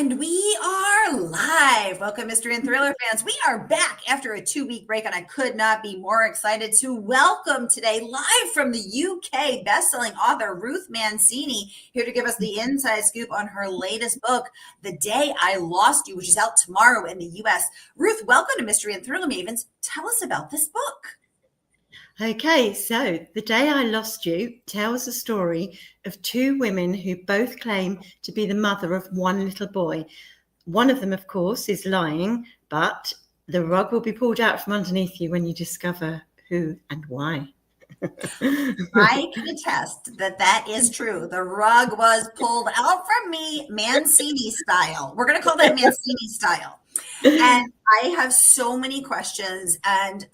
And we are live. Welcome, mystery and thriller fans. We are back after a 2-week break, and I could not be more excited to welcome today, live from the UK, bestselling author Ruth Mancini, here to give us the inside scoop on her latest book, The Day I Lost You, which is out tomorrow in the US. Ruth, welcome to Mystery and Thriller Mavens. Tell us about this book. Okay, so The Day I Lost You tells the story of two women who both claim to be the mother of one little boy. One of them, of course, is lying, but the rug will be pulled out from underneath you when you discover who and why. I can attest that that is true. The rug was pulled out from me, Mancini style. We're going to call that Mancini style. And I have so many questions, and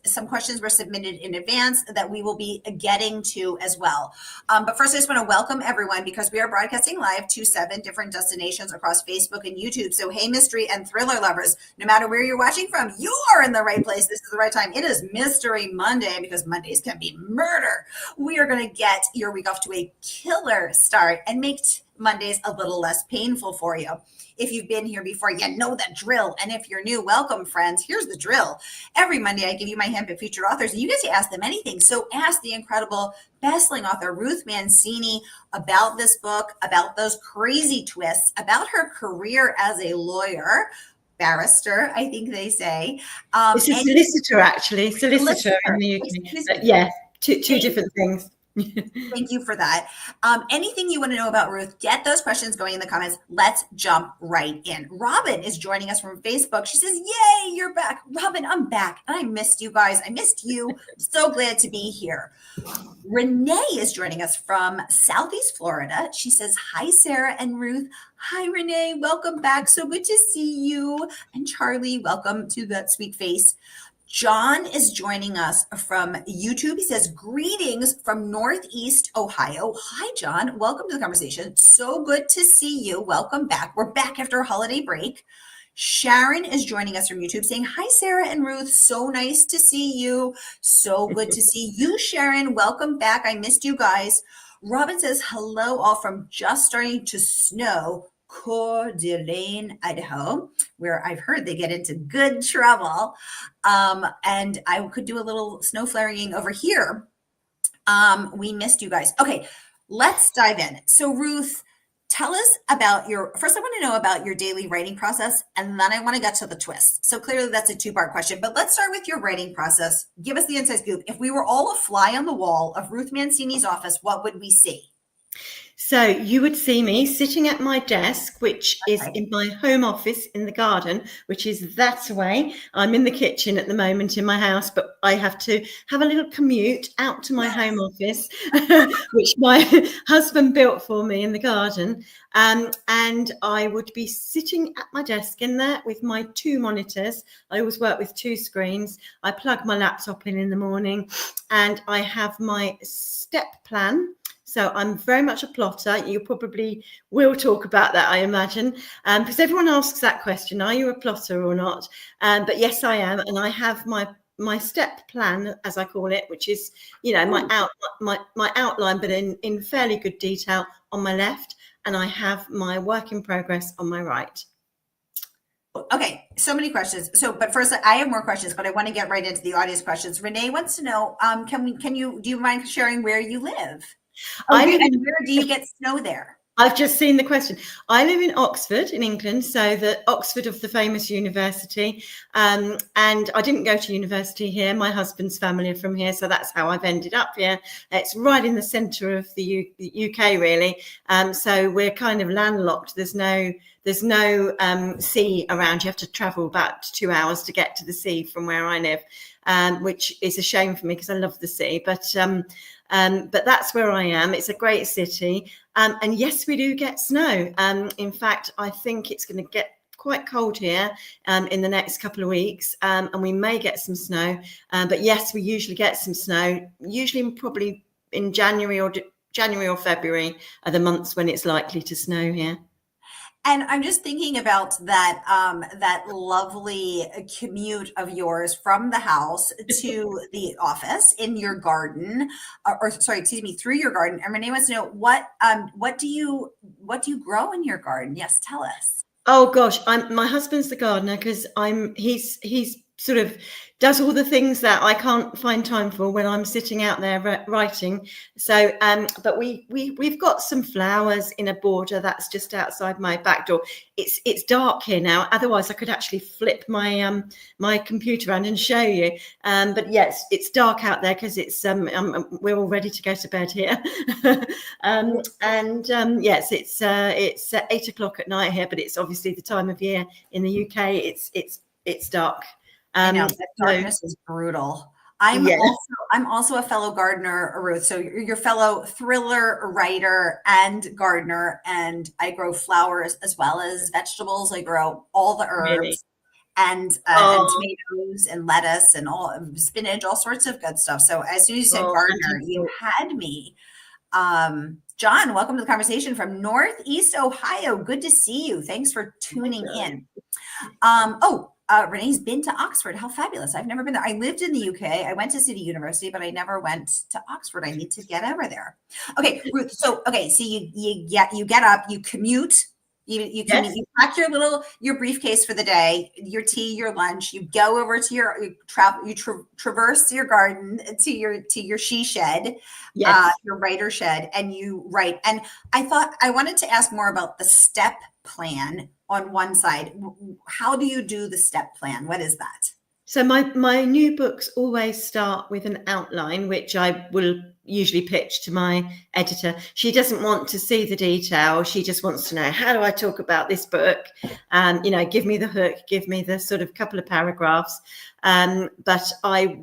some questions were submitted in advance that we will be getting to as well. But first, I just want to welcome everyone because we are broadcasting live to 7 different destinations across Facebook and YouTube. So, hey, mystery and thriller lovers, no matter where you're watching from, you are in the right place. This is the right time. It is Mystery Monday because Mondays can be murder. We are going to get your week off to a killer start and make Mondays a little less painful for you. If you've been here before, you know the drill. And if you're new, welcome, friends. Here's the drill. Every Monday, I give you my handpicked featured authors, and you get to ask them anything. So ask the incredible bestselling author Ruth Mancini about this book, about those crazy twists, about her career as a lawyer, barrister, I think they say. It's a solicitor, actually. Solicitor in the UK. Yeah, two different things. Thank you for that. Anything you want to know about Ruth, get those questions going in the comments. Let's jump right in. Robin is joining us from Facebook. She says, yay, you're back. Robin, I'm back. And I missed you guys. I missed you. So glad to be here. Renee is joining us from Southeast Florida. She says, hi, Sara and Ruth. Hi, Renee. Welcome back. So good to see you. And Charlie, welcome to that sweet face. John is joining us from YouTube. He says, greetings from Northeast Ohio. Hi, John. Welcome to the conversation. So good to see you. Welcome back. We're back after a holiday break. Sharon is joining us from YouTube saying, hi, Sara and Ruth. So nice to see you. So good to see you, Sharon. Welcome back. I missed you guys. Robin says, hello, all from just starting to snow. Coeur d'Alene, Idaho, where I've heard they get into good trouble. And I could do a little snow flaring over here. We missed you guys. Okay, let's dive in. So Ruth, tell us about first I want to know about your daily writing process, and then I want to get to the twist. So clearly that's a 2-part question, but let's start with your writing process. Give us the inside scoop. If we were all a fly on the wall of Ruth Mancini's office, what would we see? So you would see me sitting at my desk, which is in my home office in the garden, which is that way. I'm in the kitchen at the moment in my house, but I have to have a little commute out to my home office, which my husband built for me in the garden. And I would be sitting at my desk in there with my 2 monitors. I always work with 2 screens. I plug my laptop in the morning, and I have my step plan. So I'm very much a plotter. You probably will talk about that, I imagine, because everyone asks that question, are you a plotter or not? But yes, I am. And I have my step plan, as I call it, which is, my outline, but in fairly good detail on my left. And I have my work in progress on my right. Okay, so many questions. But first, I have more questions, but I want to get right into the audience questions. Renee wants to know, do you mind sharing where you live? Where do you get snow there? I've just seen the question. I live in Oxford in England, so the Oxford of the famous university. And I didn't go to university here. My husband's family are from here, so that's how I've ended up here. It's right in the centre of the UK, really. So we're kind of landlocked. There's no sea around. You have to travel about 2 hours to get to the sea from where I live, which is a shame for me because I love the sea. But that's where I am. It's a great city. And yes, we do get snow. In fact, I think it's going to get quite cold here in the next couple of weeks, and we may get some snow. But yes, we usually get some snow, usually probably in January or February are the months when it's likely to snow here. And I'm just thinking about that that lovely commute of yours from the house to the office in your garden, or sorry, excuse me, through your garden. And Renee wants to know what do you grow in your garden? Yes, tell us. Oh gosh, my husband's the gardener because he's sort of does all the things that I can't find time for when I'm sitting out there writing. So, but we've got some flowers in a border that's just outside my back door. It's dark here now. Otherwise, I could actually flip my my computer around and show you. But yes, it's dark out there because it's we're all ready to go to bed here. Yes, it's 8 o'clock at night here, but it's obviously the time of year in the UK. It's dark. I know that darkness is brutal. I'm also a fellow gardener, Ruth. So you're your fellow thriller writer and gardener, and I grow flowers as well as vegetables. I grow all the herbs. Really? And tomatoes and lettuce and all spinach, all sorts of good stuff. So as soon as you said gardener, you had me. John, welcome to the conversation from Northeast Ohio. Good to see you. Thanks for tuning in. Renee's been to Oxford. How fabulous. I've never been there. I lived in the UK. I went to City University, but I never went to Oxford. I need to get over there. Okay, Ruth. So you get up, you commute. You pack your briefcase for the day, your tea, your lunch. You go over to your traverse your garden to your she shed, your writer shed, and you write. And I thought I wanted to ask more about the step plan on one side. How do you do the step plan? What is that? So my new books always start with an outline, which I will usually pitch to my editor. She doesn't want to see the detail. She just wants to know, how do I talk about this book? Give me the hook, give me the sort of couple of paragraphs. But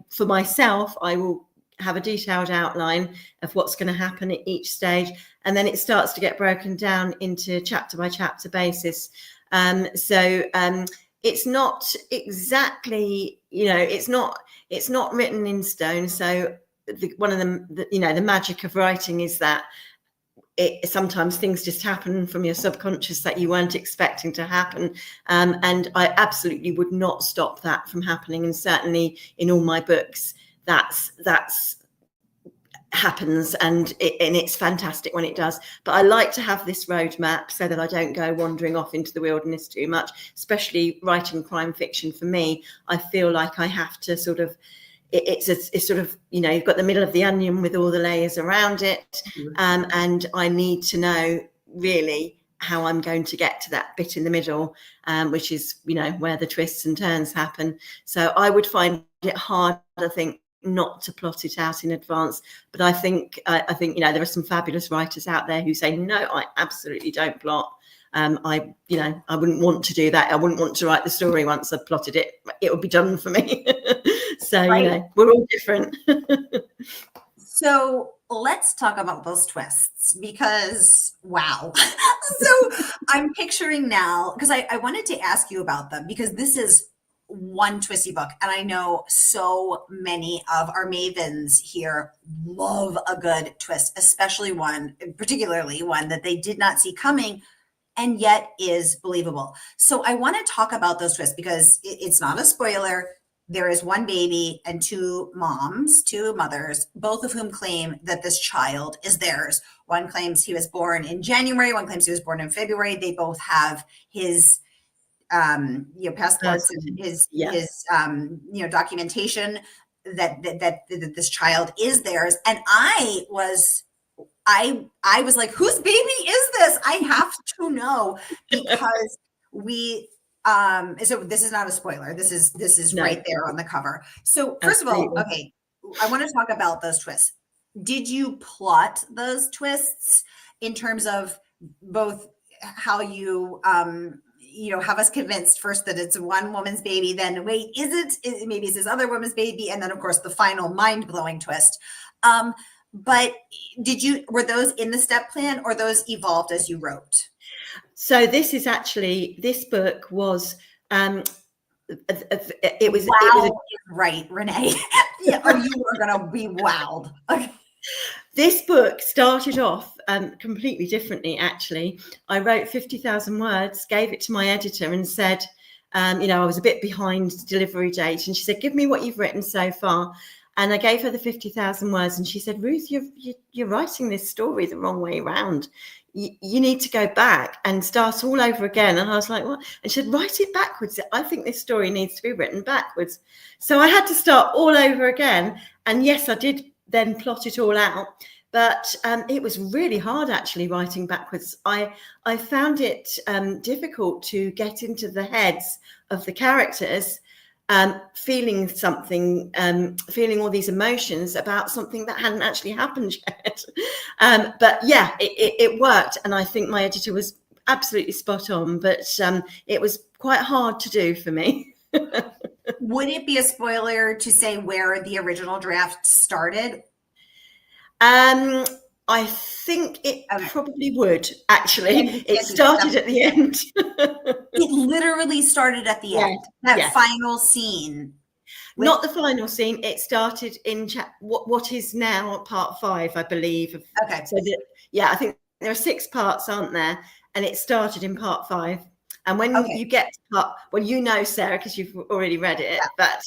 for myself, I will have a detailed outline of what's going to happen at each stage. And then it starts to get broken down into chapter by chapter basis. It's not exactly, it's not written in stone. So one of the magic of writing is that sometimes things just happen from your subconscious that you weren't expecting to happen. And I absolutely would not stop that from happening. And certainly in all my books, that's happens, and it's fantastic when it does. But I like to have this roadmap so that I don't go wandering off into the wilderness too much, especially writing crime fiction. For me, I feel like I have to sort of, it's sort of, you've got the middle of the onion with all the layers around it. And I need to know really how I'm going to get to that bit in the middle, which is, where the twists and turns happen. So I would find it hard, I think, not to plot it out in advance. But I think there are some fabulous writers out there who say, no, I absolutely don't plot. I wouldn't want to do that. I wouldn't want to write the story once I've plotted it. It would be done for me. So, right. We're all different. So let's talk about those twists, because wow. So I'm picturing now, because I wanted to ask you about them, because this is one twisty book, and I know so many of our mavens here love a good twist, particularly one that they did not see coming and yet is believable. So I want to talk about those twists, because it's not a spoiler. There is one baby and two mothers, both of whom claim that this child is theirs. One claims he was born in January, one claims he was born in February. They both have his passports and his documentation that this child is theirs. And I was like, whose baby is this? I have to know, because so this is not a spoiler. This is right there on the cover. So first of all, okay, I want to talk about those twists. Did you plot those twists in terms of both how you have us convinced first that it's one woman's baby, then wait, is it maybe it's this other woman's baby, and then of course the final mind-blowing twist. But were those in the step plan, or those evolved as you wrote? So this book was it was right, Renee. You are gonna be wowed. Okay. This book started off completely differently, actually. I wrote 50,000 words, gave it to my editor and said, I was a bit behind delivery date. And she said, give me what you've written so far. And I gave her the 50,000 words. And she said, Ruth, you're writing this story the wrong way around. You need to go back and start all over again. And I was like, what? And she said, write it backwards. I think this story needs to be written backwards. So I had to start all over again. And yes, I did then plot it all out. But it was really hard, actually, writing backwards. I found it difficult to get into the heads of the characters, feeling something, feeling all these emotions about something that hadn't actually happened yet. But yeah, it worked. And I think my editor was absolutely spot on, but it was quite hard to do for me. Would it be a spoiler to say where the original draft started? I think it probably would, actually. It started at the end. It literally started at the end. That final scene. Not the final scene. It started in what is now part 5, I believe. Okay. So I think there are 6 parts, aren't there? And it started in part 5. And when you get to part, Sarah, because you've already read it, but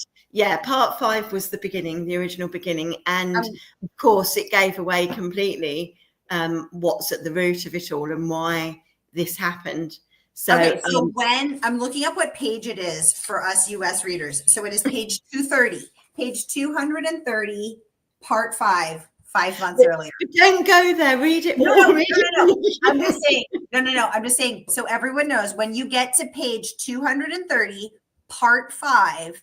part 5 was the beginning, the original beginning. And of course, it gave away completely what's at the root of it all and why this happened. So, when I'm looking up what page it is for us US readers. So it is page 230, page 230, part 5. 5 months earlier. Don't go there. Read it more. No. I'm just saying. No. I'm just saying. So everyone knows when you get to page 230, part 5.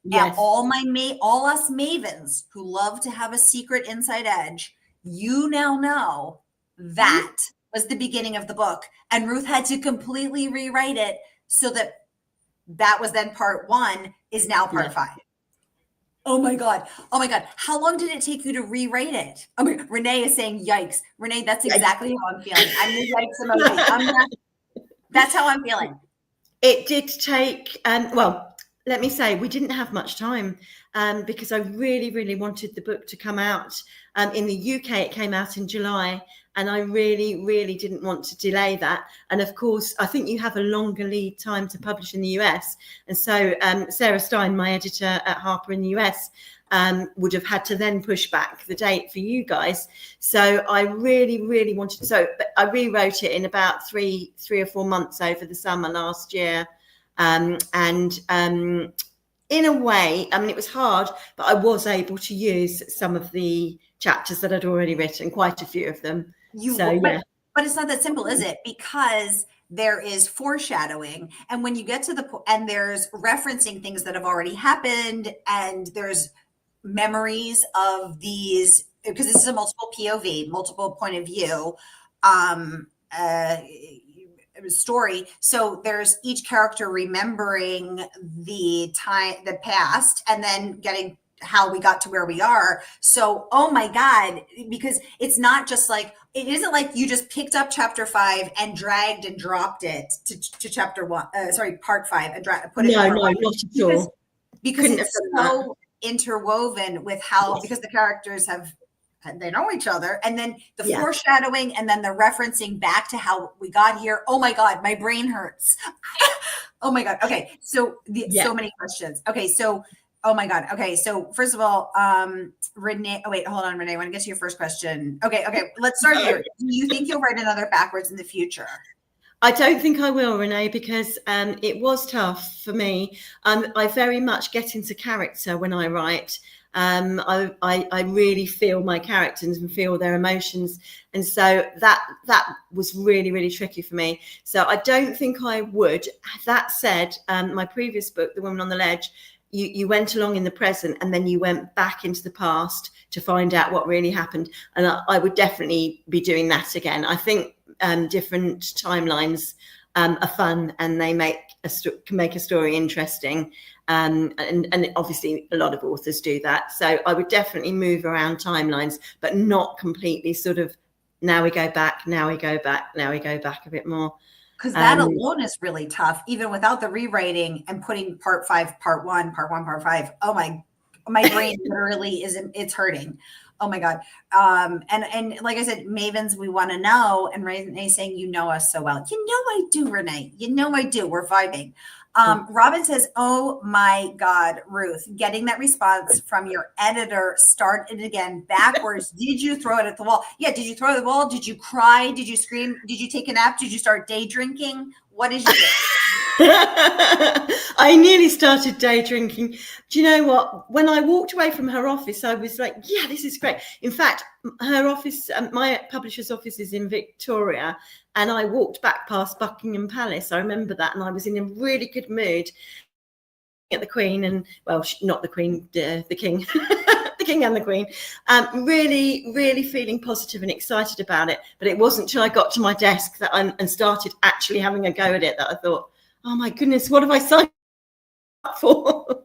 Yes. All us mavens who love to have a secret inside edge, you now know that was the beginning of the book, and Ruth had to completely rewrite it so that was then part 1 is now part 5. Oh my God. How long did it take you to rewrite it? I mean, Renee is saying, yikes. Renee, that's exactly how I'm feeling. I'm the yikes emoji. That's how I'm feeling. It did take, let me say, we didn't have much time because I really, really wanted the book to come out. In the UK, it came out in July, and I really, really didn't want to delay that. And of course, I think you have a longer lead time to publish in the US. And so Sarah Stein, my editor at Harper in the US, would have had to then push back the date for you guys. So I really, really wanted, but I rewrote it in about three or 4 months over the summer last year. In a way, I mean, it was hard, but I was able to use some of the chapters that I'd already written, quite a few of them. But it's not that simple, is it? Because there is foreshadowing, and when you get to and there's referencing things that have already happened, and there's memories of these, because this is a multiple POV, multiple point of view story. So there's each character remembering the past, and then getting how we got to where we are. So, oh my God, because it's not just like, it isn't like you just picked up chapter 5 and dragged and dropped it to chapter 1, part 5 and put it in part 1. Not at all. Because it's so interwoven with because the characters they know each other, and then the foreshadowing, and then the referencing back to how we got here. Oh my God, my brain hurts. Oh my God. Okay. So so many questions. Okay. So, oh my God. Okay. So first of all, Renee, hold on, Renee. I want to get to your first question. Okay. Let's start here. Do you think you'll write another backwards in the future? I don't think I will, Renee, because it was tough for me. I very much get into character when I write. I really feel my characters and feel their emotions. And so that was really, really tricky for me. So I don't think I would. That said, my previous book, The Woman on the Ledge, you went along in the present and then you went back into the past to find out what really happened. And I would definitely be doing that again. I think different timelines are fun, and they can make a story interesting. And obviously a lot of authors do that. So I would definitely move around timelines, but not completely sort of now we go back a bit more. Because that alone is really tough, even without the rewriting and putting part 5, part 1, part 5. Oh my brain literally it's hurting. Oh my God. And like I said, Mavens, we want to know. And Renee's saying, you know us so well. You know I do, Renee. You know I do. We're vibing. Robin says, oh my God, Ruth, getting that response from your editor, start it again backwards. Did you throw it at the wall? Yeah. Did you throw it at the wall? Did you cry? Did you scream? Did you take a nap? Did you start day drinking? What did you do? I nearly started day drinking. Do you know what? When I walked away from her office, I was like, yeah, this is great. In fact, her office, my publisher's office is in Victoria, and I walked back past Buckingham Palace. I remember that, and I was in a really good mood at the Queen, and well, not the Queen, the King. The King and the Queen, really, really feeling positive and excited about it. But it wasn't till I got to my desk that and started actually having a go at it that I thought, oh my goodness, what have I signed up for?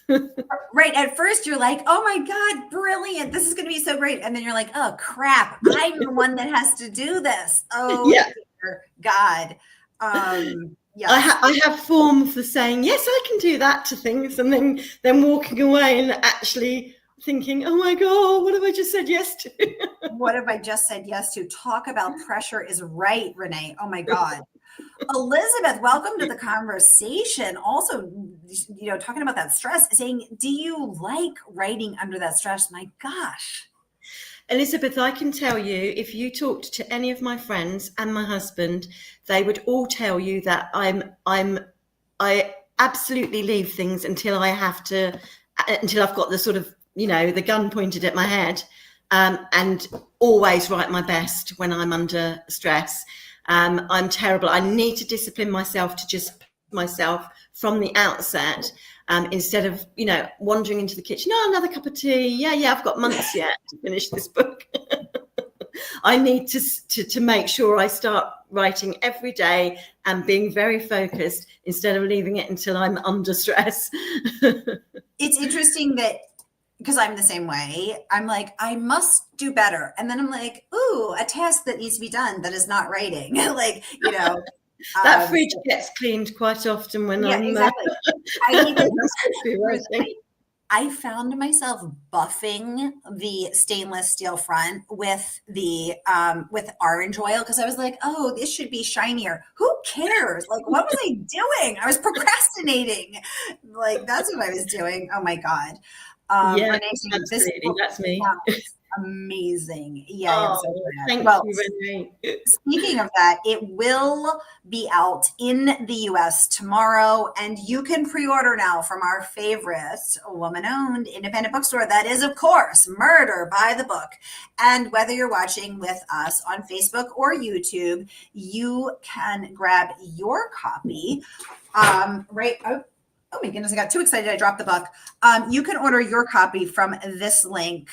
Right. At first you're like, oh my God, brilliant. This is going to be so great. And then you're like, oh crap, I'm the one that has to do this. Oh yeah. Dear God. Yeah. I have form for saying, yes, I can do that to things. And then walking away and actually thinking, oh my God, what have I just said yes to? What have I just said yes to? Talk about pressure is right, Renee. Oh my God. Elizabeth, welcome to the conversation. Also, talking about that stress, saying, do you like writing under that stress? My gosh. Elizabeth, I can tell you, if you talked to any of my friends and my husband, they would all tell you that I absolutely leave things until I've got the sort of, the gun pointed at my head, and always write my best when I'm under stress. I'm terrible. I need to discipline myself to just myself from the outset, instead of, wandering into the kitchen. Oh, another cup of tea. Yeah, I've got months yet to finish this book. I need to make sure I start writing every day and being very focused instead of leaving it until I'm under stress. It's interesting that, because I'm the same way. I'm like, I must do better. And then I'm like, ooh, a task that needs to be done that is not writing. Like, that fridge gets cleaned quite often when I'm exactly. I found myself buffing the stainless steel front with the with orange oil, because I was like, oh, this should be shinier. Who cares? Like, what was I doing? I was procrastinating. Like, that's what I was doing. Oh my God. Yeah, absolutely. That's me. Amazing. Yeah. I'm so glad. Thank you, Renee. Speaking of that, it will be out in the US tomorrow, and you can pre-order now from our favorite woman-owned independent bookstore. That is, of course, Murder by the Book. And whether you're watching with us on Facebook or YouTube, you can grab your copy. Right. Oh my goodness, I got too excited. I dropped the book. You can order your copy from this link,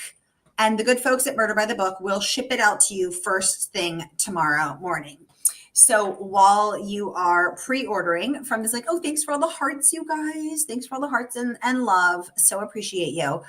and the good folks at Murder by the Book will ship it out to you first thing tomorrow morning. So while you are pre-ordering from this link, oh, thanks for all the hearts, you guys. Thanks for all the hearts and love. So appreciate you.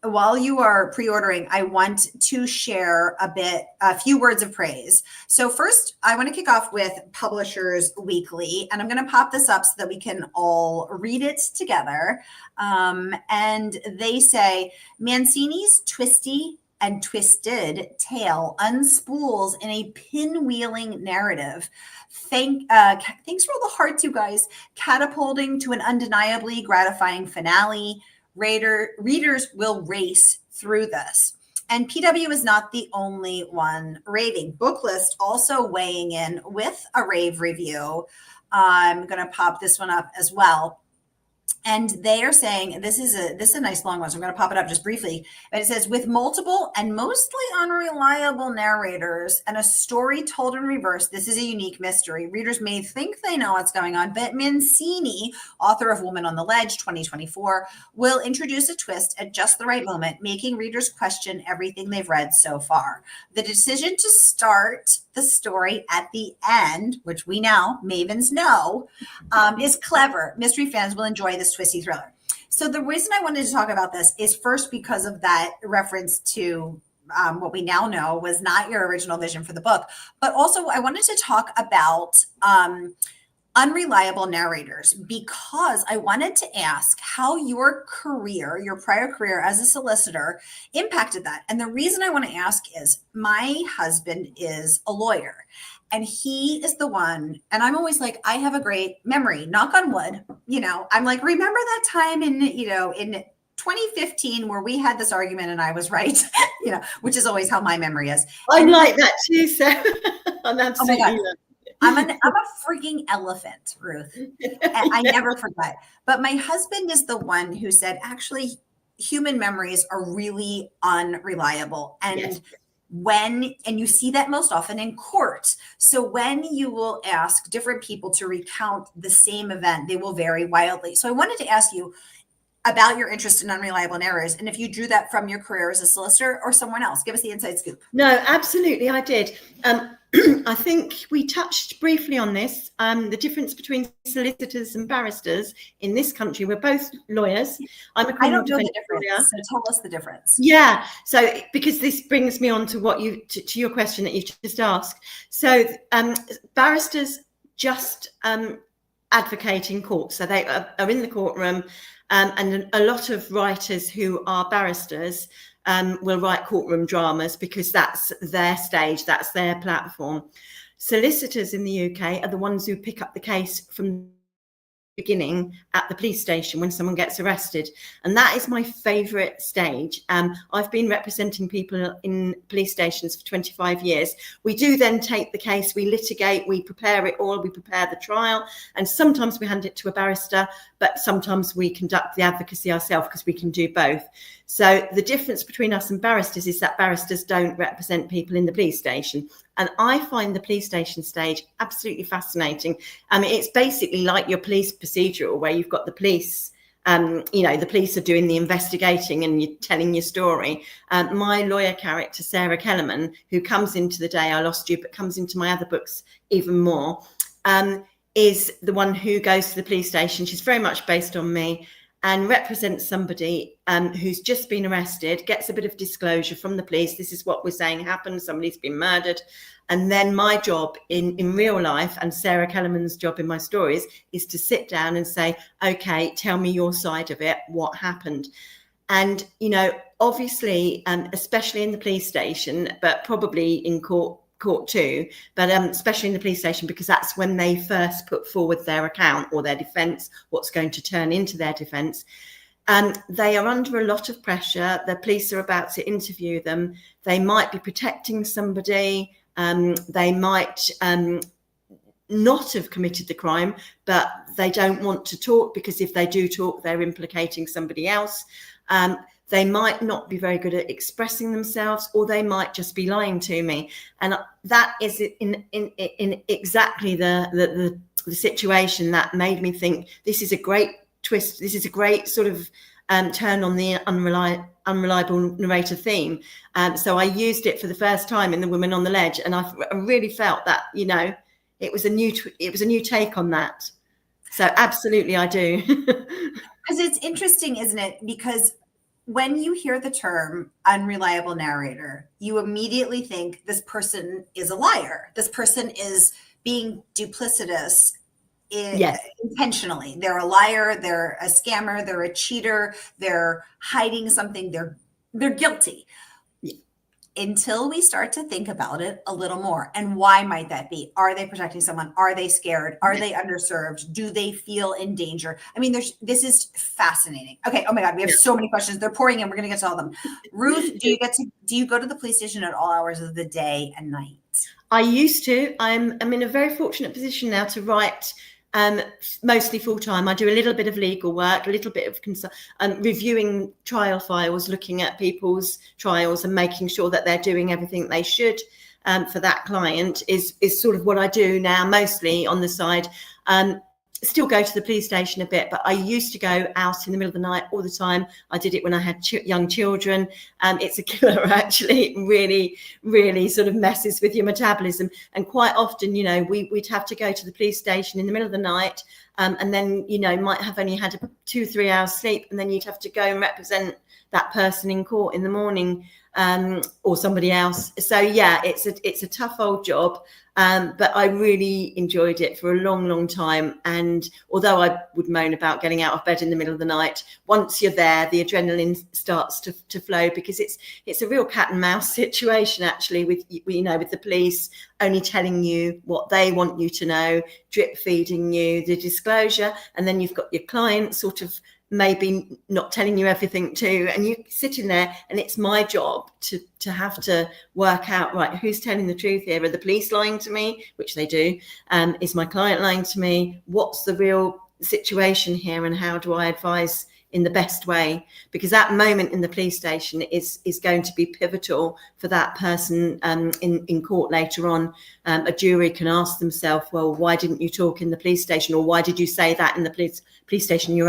While you are pre-ordering, I want to share a few words of praise. So first, I want to kick off with Publishers Weekly, and I'm going to pop this up so that we can all read it together. And they say, Mancini's twisty and twisted tale unspools in a pinwheeling narrative. Thanks for all the hearts, you guys. Catapulting to an undeniably gratifying finale. Readers will race through this. And PW is not the only one raving. Booklist also weighing in with a rave review. I'm going to pop this one up as well. And they are saying, this is a nice long one, so I'm going to pop it up just briefly. But it says, with multiple and mostly unreliable narrators and a story told in reverse, this is a unique mystery. Readers may think they know what's going on, but Mancini, author of Woman on the Ledge 2024, will introduce a twist at just the right moment, making readers question everything they've read so far. The decision to start the story at the end, which we now, mavens know, is clever. Mystery fans will enjoy this twisty thriller. So the reason I wanted to talk about this is first because of that reference to what we now know was not your original vision for the book, but also I wanted to talk about unreliable narrators, because I wanted to ask how your career, your prior career as a solicitor, impacted that. And the reason I want to ask is my husband is a lawyer, and he is the one, and I'm always like, I have a great memory, knock on wood. I'm like, remember that time in 2015 where we had this argument and I was right, which is always how my memory is. I'm like that too, so I'm absolutely. Oh my God. I'm a freaking elephant, Ruth. And I never forget. But my husband is the one who said, actually, human memories are really unreliable. And Yes. and you see that most often in court. So when you will ask different people to recount the same event, they will vary wildly. So I wanted to ask you about your interest in unreliable narrators, and if you drew that from your career as a solicitor or someone else. Give us the inside scoop. No, absolutely, I did. I think we touched briefly on this. The difference between solicitors and barristers in this country. We're both lawyers. I'm a criminal defense lawyer. So tell us the difference. Yeah. So because this brings me on to what to your question that you just asked. So barristers just advocate in court. So they are in the courtroom. And a lot of writers who are barristers will write courtroom dramas because that's their stage, that's their platform. Solicitors in the UK are the ones who pick up the case from beginning at the police station when someone gets arrested, and that is my favorite stage. I've been representing people in police stations for 25 years. We do then take the case, we litigate, we prepare it all, we prepare the trial, and sometimes we hand it to a barrister, but sometimes we conduct the advocacy ourselves because we can do both. So the difference between us and barristers is that barristers don't represent people in the police station. And I find the police station stage absolutely fascinating. I mean, it's basically like your police procedural where you've got the police, the police are doing the investigating and you're telling your story. My lawyer character, Sara, who comes into The Day I Lost You, but comes into my other books even more, is the one who goes to the police station. She's very much based on me and represents somebody who's just been arrested, gets a bit of disclosure from the police. This is what we're saying happened. Somebody's been murdered. And then my job in real life, and Sarah Kellerman's job in my stories, is to sit down and say, okay, tell me your side of it. What happened? And, obviously, especially in the police station, but probably in court too, but especially in the police station, because that's when they first put forward their account or their defence, what's going to turn into their defence. They are under a lot of pressure. The police are about to interview them. They might be protecting somebody. They might not have committed the crime, but they don't want to talk because if they do talk, they're implicating somebody else. They might not be very good at expressing themselves, or they might just be lying to me. And that is in exactly the situation that made me think this is a great twist. This is a great sort of turn on the unreliable narrator theme. So I used it for the first time in The Woman on the Ledge, and I really felt that it was a new take on that. So absolutely, I do. Because it's interesting, isn't it? Because when you hear the term unreliable narrator, you immediately think this person is a liar. This person is being duplicitous intentionally. They're a liar. They're a scammer. They're a cheater. They're hiding something. They're guilty. Until we start to think about it a little more. And why might that be? Are they protecting someone? Are they scared? Are they underserved? Do they feel in danger? I mean, this is fascinating. Okay. Oh my God. We have so many questions. They're pouring in. We're going to get to all of them. Ruth, do you go to the police station at all hours of the day and night? I used to. I'm in a very fortunate position now to write mostly full-time. I do a little bit of legal work, a little bit of reviewing trial files, looking at people's trials and making sure that they're doing everything they should for that client is sort of what I do now, mostly on the side. Still go to the police station a bit, but I used to go out in the middle of the night all the time. I did it when I had young children. It's a killer, actually. It really, really sort of messes with your metabolism. And quite often, we'd have to go to the police station in the middle of the night, and then, might have only had 2-3 hours sleep, and then you'd have to go and represent that person in court in the morning, or somebody else. So yeah, it's a tough old job. But I really enjoyed it for a long, long time. And although I would moan about getting out of bed in the middle of the night, once you're there, the adrenaline starts to flow, because it's a real cat and mouse situation, actually, with the police only telling you what they want you to know, drip feeding you the disclosure, and then you've got your client sort of maybe not telling you everything too, and you're sitting there, and it's my job to have to work out, right, who's telling the truth here? Are the police lying to me, which they do? Is my client lying to me? What's the real situation here, and how do I advise in the best way? Because that moment in the police station is going to be pivotal for that person in court later on. A jury can ask themselves, well, why didn't you talk in the police station, or why did you say that in the police station?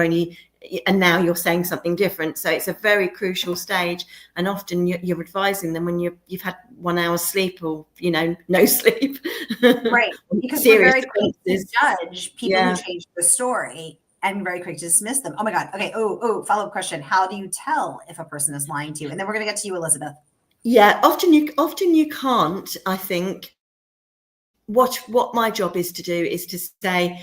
And now you're saying something different. So it's a very crucial stage, and often you're advising them when you've had 1 hour's sleep, or no sleep. Right, because we're very quick to judge people who change the story, and very quick to dismiss them. Oh my God. Okay. Oh, follow-up question. How do you tell if a person is lying to you? And then we're going to get to you, Elizabeth. Yeah, often you can't. I think what my job is to do is to say,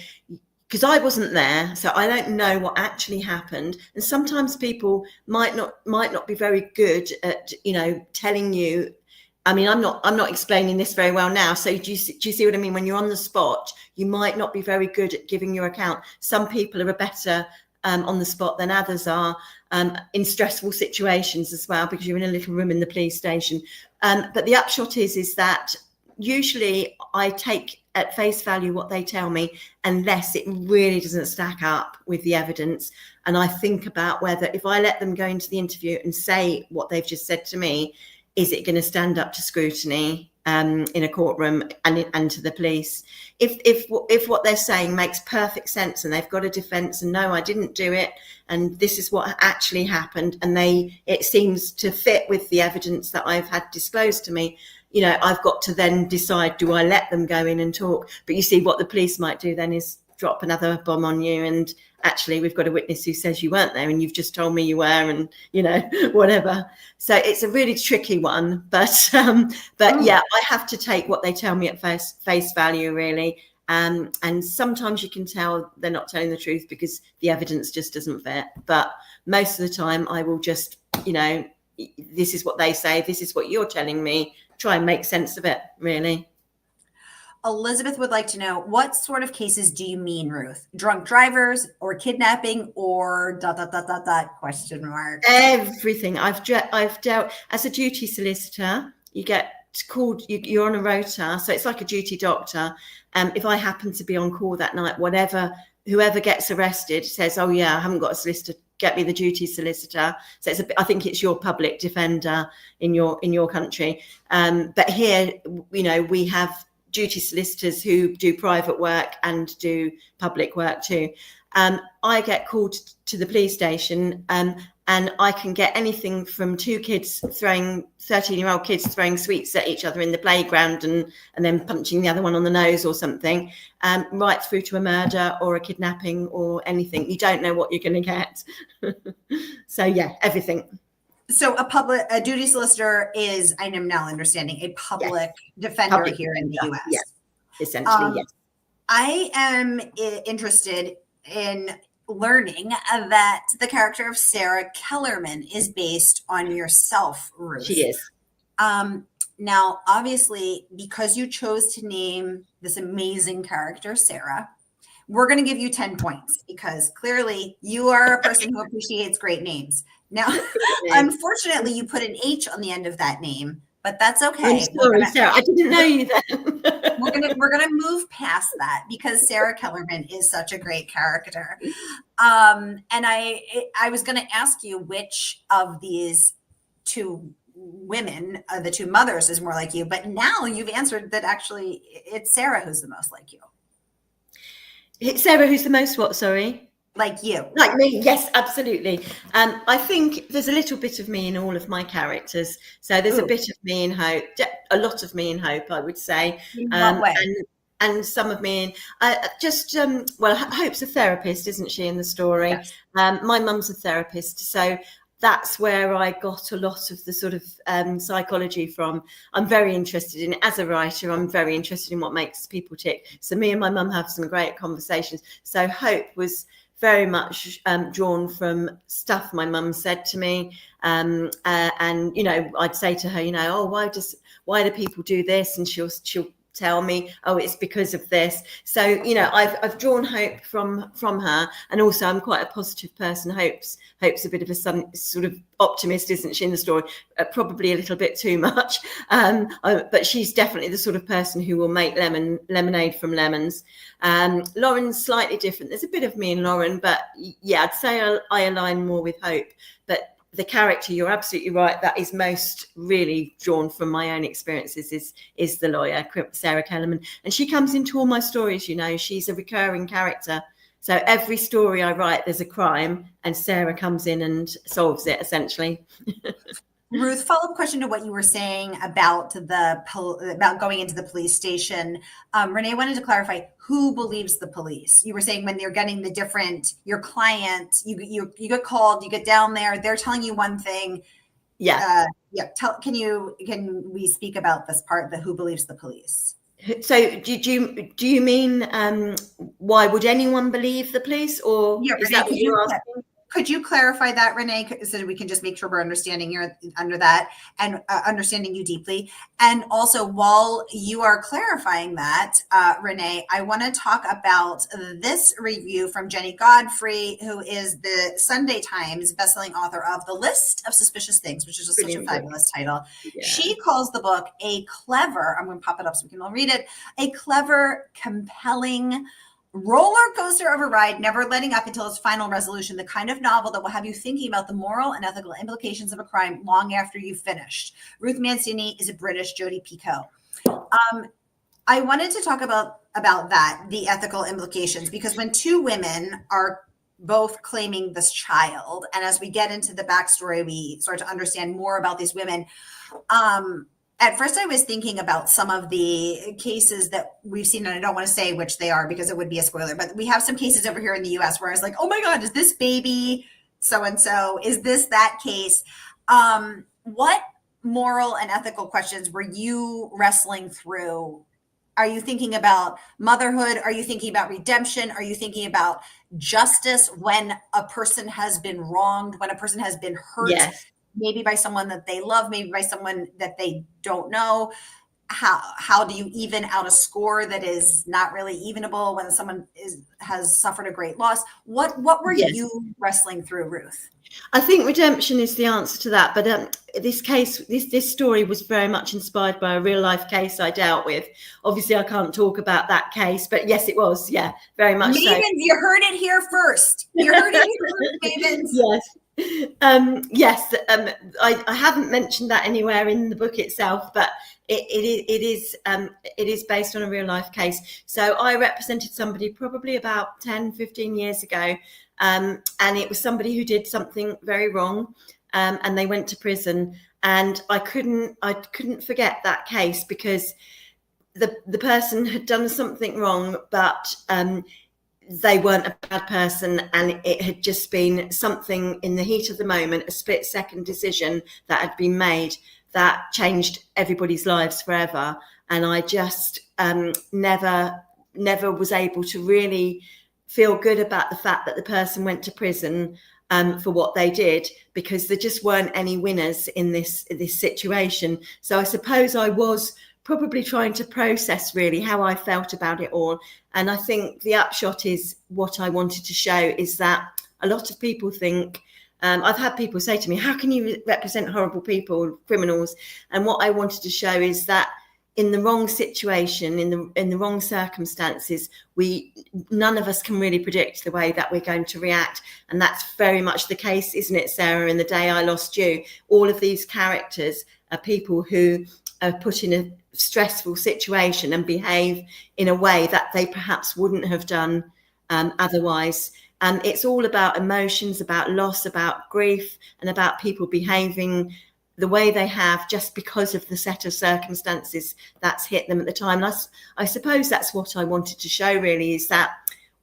because I wasn't there, so I don't know what actually happened. And sometimes people might not be very good at telling you. I mean, I'm not explaining this very well now. So do you see what I mean? When you're on the spot, you might not be very good at giving your account. Some people are better on the spot than others are, in stressful situations as well, because you're in a little room in the police station. But the upshot is that usually I take at face value what they tell me, unless it really doesn't stack up with the evidence. And I think about whether, if I let them go into the interview and say what they've just said to me, is it going to stand up to scrutiny in a courtroom and to the police? If what they're saying makes perfect sense, and they've got a defense, and no, I didn't do it, and this is what actually happened, and it seems to fit with the evidence that I've had disclosed to me, I've got to then decide, do I let them go in and talk? But you see, what the police might do then is drop another bomb on you, and actually we've got a witness who says you weren't there, and you've just told me you were, and whatever. So it's a really tricky one, but yeah, I have to take what they tell me at face value, really. And sometimes you can tell they're not telling the truth because the evidence just doesn't fit. But most of the time I will just, this is what they say, this is what you're telling me, try and make sense of it, really. Elizabeth would like to know, what sort of cases do you mean, Ruth? Drunk drivers, or kidnapping, or ... question mark? Everything. I've dealt as a duty solicitor. You get called, you're on a rota, so it's like a duty doctor. If I happen to be on call that night, whoever gets arrested says, oh yeah, I haven't got a solicitor, get me the duty solicitor. So I think it's your public defender in your country. But here, we have duty solicitors who do private work and do public work too. I get called to the police station, and I can get anything from 13-year-old kids throwing sweets at each other in the playground and then punching the other one on the nose or something, right through to a murder or a kidnapping or anything. You don't know what you're going to get. So yeah, everything. So a duty solicitor is, I am now understanding, a public defender here in the U.S. Yes, essentially, yes. I am interested in learning that the character of Sara Kellerman is based on yourself, Ruth. She is. Now, obviously, because you chose to name this amazing character, Sara, we're going to give you 10 points, because clearly you are a person who appreciates great names. Now, unfortunately, you put an H on the end of that name, but that's okay. I'm sorry, Sara. I didn't know you then. we're gonna move past that, because Sara Kellerman is such a great character. And I was going to ask you which of these two women, the two mothers, is more like you, but now you've answered that actually it's Sara who's the most like you. It's Sara who's the most what? Sorry. Like you. Like me, yes, absolutely. I think there's a little bit of me in all of my characters. So there's a bit of me in Hope, a lot of me in Hope, I would say. In what way? And some of me in, Hope's a therapist, isn't she, in the story? Yes. My mum's a therapist. So that's where I got a lot of the sort of psychology from. I'm very interested in it as a writer. I'm very interested in what makes people tick. So me and my mum have some great conversations. So Hope was very much drawn from stuff my mum said to me, and I'd say to her, oh, why do people do this, and she'll tell me, oh, it's because of this. So I've drawn hope from her, and also I'm quite a positive person. Hope's a bit of a sort of optimist, isn't she, in the story? Probably a little bit too much, but she's definitely the sort of person who will make lemonade from lemons. Lauren's slightly different. There's a bit of me in Lauren, but yeah, I'd say I align more with Hope. But the character, you're absolutely right, that is most really drawn from my own experiences is the lawyer, Sara Kellerman. And she comes into all my stories, she's a recurring character. So every story I write, there's a crime, and Sara comes in and solves it, essentially. Ruth, follow-up question to what you were saying about about going into the police station. Renee wanted to clarify, who believes the police? You were saying when you're getting your client, you get called, you get down there, they're telling you one thing. Yeah. Can we speak about this part, the who believes the police? So do you mean why would anyone believe the police, or is that what you're asking? Could you clarify that, Renee, so we can just make sure we're understanding you under that and understanding you deeply? And also, while you are clarifying that, Renee, I want to talk about this review from Jenny Godfrey, who is the Sunday Times bestselling author of The List of Suspicious Things, which is just such a fabulous title. Yeah. She calls the book I'm going to pop it up so we can all read it, a clever, compelling, roller coaster of a ride, never letting up until its final resolution, the kind of novel that will have you thinking about the moral and ethical implications of a crime long after you've finished. Ruth Mancini is a British Jodi Picoult. I wanted to talk about that, the ethical implications, because when two women are both claiming this child, and as we get into the backstory, we start to understand more about these women. At first, I was thinking about some of the cases that we've seen, and I don't want to say which they are because it would be a spoiler, but we have some cases over here in the US where I was like, oh my God, is this baby so-and-so? Is this that case? What moral and ethical questions were you wrestling through? Are you thinking about motherhood? Are you thinking about redemption? Are you thinking about justice when a person has been wronged, when a person has been hurt? Yes. Maybe by someone that they love, maybe by someone that they don't know. How do you even out a score that is not really evenable when someone has suffered a great loss? What were you wrestling through, Ruth? I think redemption is the answer to that. But this story was very much inspired by a real life case I dealt with. Obviously, I can't talk about that case, but yes, it was. Yeah, very much. Mavens, so. You heard it here first. You heard it here first, Mavens. Yes. I haven't mentioned that anywhere in the book itself, but it is based on a real life case. So I represented somebody probably about 10-15 years ago, and it was somebody who did something very wrong, and they went to prison, and I couldn't forget that case because the person had done something wrong, but they weren't a bad person, and it had just been something in the heat of the moment, a split-second decision that had been made that changed everybody's lives forever. And I just never was able to really feel good about the fact that the person went to prison for what they did, because there just weren't any winners in this situation. So I suppose I was probably trying to process really how I felt about it all. And I think the upshot is what I wanted to show is that a lot of people think, I've had people say to me, how can you represent horrible people, criminals? And what I wanted to show is that in the wrong situation, in the wrong circumstances, none of us can really predict the way that we're going to react. And that's very much the case, isn't it, Sarah? In The Day I Lost You, all of these characters are people who are put in a stressful situation and behave in a way that they perhaps wouldn't have done otherwise. It's all about emotions, about loss, about grief, and about people behaving the way they have just because of the set of circumstances that's hit them at the time. And I suppose that's what I wanted to show really, is that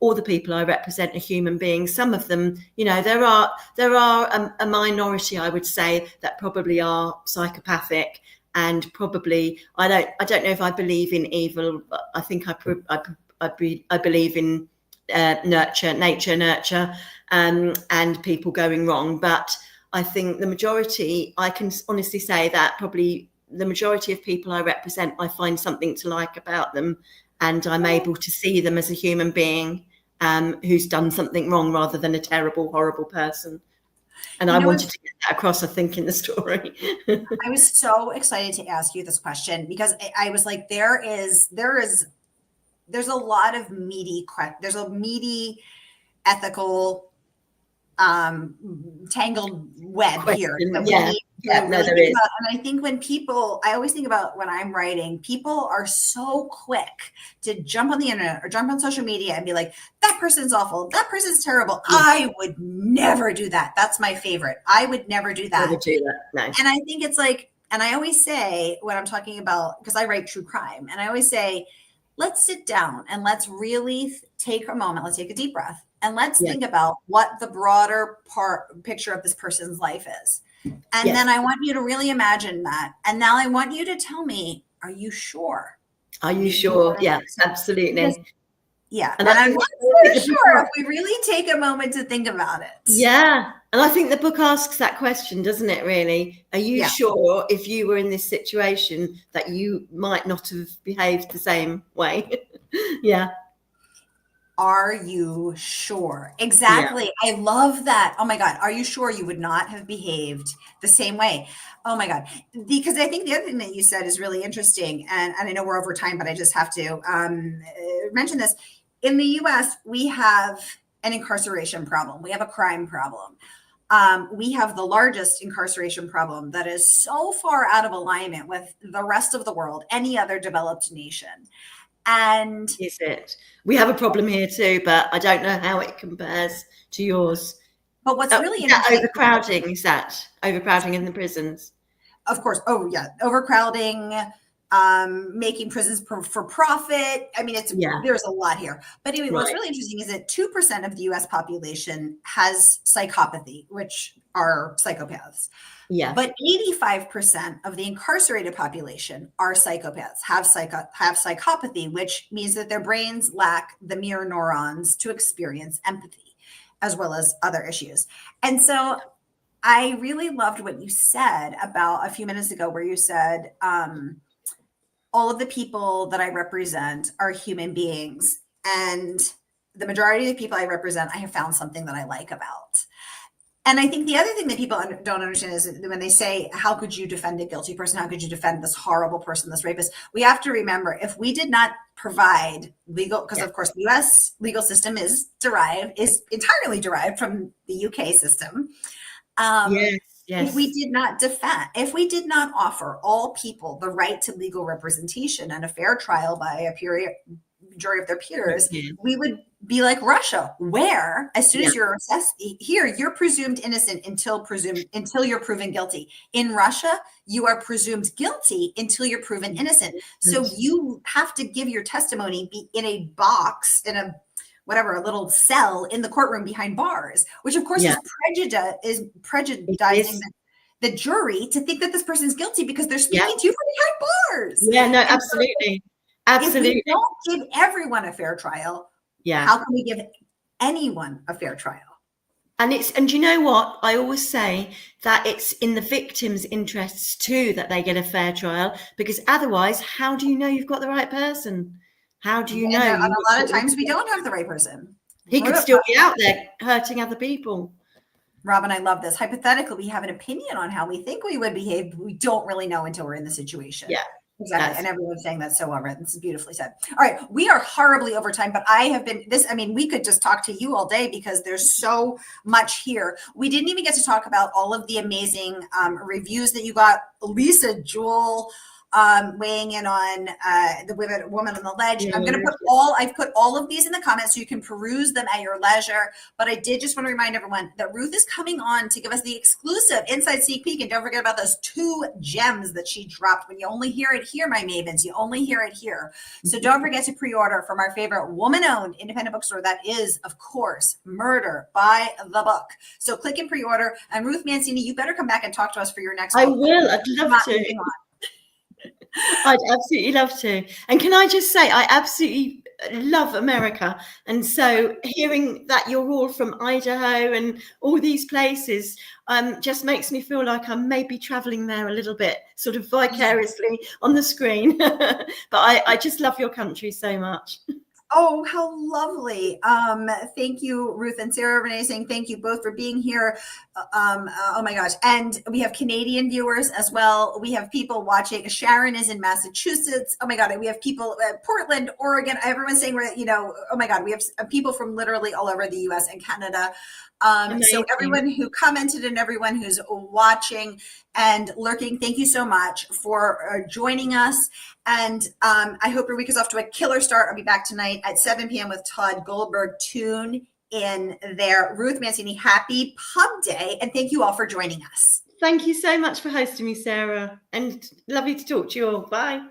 all the people I represent are human beings. Some of them, you know, there are a minority, I would say, that probably are psychopathic, and probably I don't know if I believe in evil. I think I believe in nature, nurture, and people going wrong. But I think the majority, I can honestly say that probably the majority of people I represent, I find something to like about them, and I'm able to see them as a human being who's done something wrong rather than a terrible, horrible person. And I wanted to get that across, I think, in the story. I was so excited to ask you this question because I was like, there's a lot of there's a meaty ethical tangled web here that we need to really think about. And I think I always think about when I'm writing, people are so quick to jump on the internet or jump on social media and be like, that person's awful, that person's terrible. I would never do that. That's my favorite. I would never do that. No. And I think it's like, and I always say when I'm talking about, because I write true crime, and I always say, let's sit down and let's really take a moment. Let's take a deep breath. And let's think about what the broader picture of this person's life is. And then I want you to really imagine that. And now I want you to tell me, are you sure? Are you sure? Yes, absolutely. Because, and I'm not so sure if we really take a moment to think about it. Yeah. And I think the book asks that question, doesn't it, really? Are you sure if you were in this situation that you might not have behaved the same way? Yeah. Are you sure? Exactly. Yeah. I love that. Oh my God. Are you sure you would not have behaved the same way? Oh my God. Because I think the other thing that you said is really interesting. And I know we're over time, but I just have to mention this. In the US, we have an incarceration problem. We have a crime problem. We have the largest incarceration problem that is so far out of alignment with the rest of the world, any other developed nation. And is it? We have a problem here too, but I don't know how it compares to yours. But what's really interesting, overcrowding in the prisons? Of course. Oh yeah, overcrowding, making prisons for profit. I mean, there's a lot here. But anyway, what's really interesting is that 2% of the U.S. population has psychopathy, which are psychopaths. Yeah. But 85% of the incarcerated population are psychopaths, have psychopathy, which means that their brains lack the mirror neurons to experience empathy, as well as other issues. And so I really loved what you said about a few minutes ago, where you said, all of the people that I represent are human beings. And the majority of the people I represent, I have found something that I like about. And I think the other thing that people don't understand is when they say, how could you defend a guilty person? How could you defend this horrible person, this rapist? We have to remember, if we did not provide legal, because of course the US legal system is entirely derived from the UK system. Yes. If we did not offer all people the right to legal representation and a fair trial by a jury of their peers, we would be like Russia, where as soon as you're assessed here, you're presumed innocent until you're proven guilty. In Russia, you are presumed guilty until you're proven innocent. So you have to give your testimony in a box, in a little cell in the courtroom behind bars, which of course is prejudicing the jury to think that this person is guilty because they're speaking to you from behind bars. Yeah, no, absolutely. Absolutely. If we don't give everyone a fair trial, how can we give anyone a fair trial? And you know what? I always say that it's in the victim's interests too that they get a fair trial, because otherwise, how do you know you've got the right person? How do you know? And a lot of times we don't have the right person. He could still be out there hurting other people. Robin, I love this. Hypothetically, we have an opinion on how we think we would behave. We don't really know until we're in the situation. Yeah. Exactly. And everyone's saying that's so well written. This is beautifully said. All right. We are horribly over time, but we could just talk to you all day because there's so much here. We didn't even get to talk about all of the amazing reviews that you got. Lisa Jewell, weighing in on the woman on the ledge. Yeah, I've put all of these in the comments so you can peruse them at your leisure. But I did just want to remind everyone that Ruth is coming on to give us the exclusive inside sneak peek. And don't forget about those 2 gems that she dropped. When you only hear it here, my mavens, you only hear it here. So don't forget to pre-order from our favorite woman-owned independent bookstore. That is, of course, Murder by the Book. So click and pre-order. And Ruth Mancini, you better come back and talk to us for your next book. I will. I'd love to. I'd absolutely love to. And can I just say, I absolutely love America. And so hearing that you're all from Idaho and all these places just makes me feel like I'm maybe traveling there a little bit, sort of vicariously on the screen. But I just love your country so much. Oh, how lovely. Thank you, Ruth and Sara. Renee saying thank you both for being here. Oh my gosh. And we have Canadian viewers as well. We have people watching. Sharon is in Massachusetts. Oh my God. We have people at Portland, Oregon. Everyone's saying we're, oh my God, we have people from literally all over the US and Canada. So everyone who commented and everyone who's watching and lurking, thank you so much for joining us. And I hope your week is off to a killer start. I'll be back tonight at 7 p.m. with Todd Goldberg. Tune in there. Ruth Mancini, happy Pub Day. And thank you all for joining us. Thank you so much for hosting me, Sara. And lovely to talk to you all. Bye.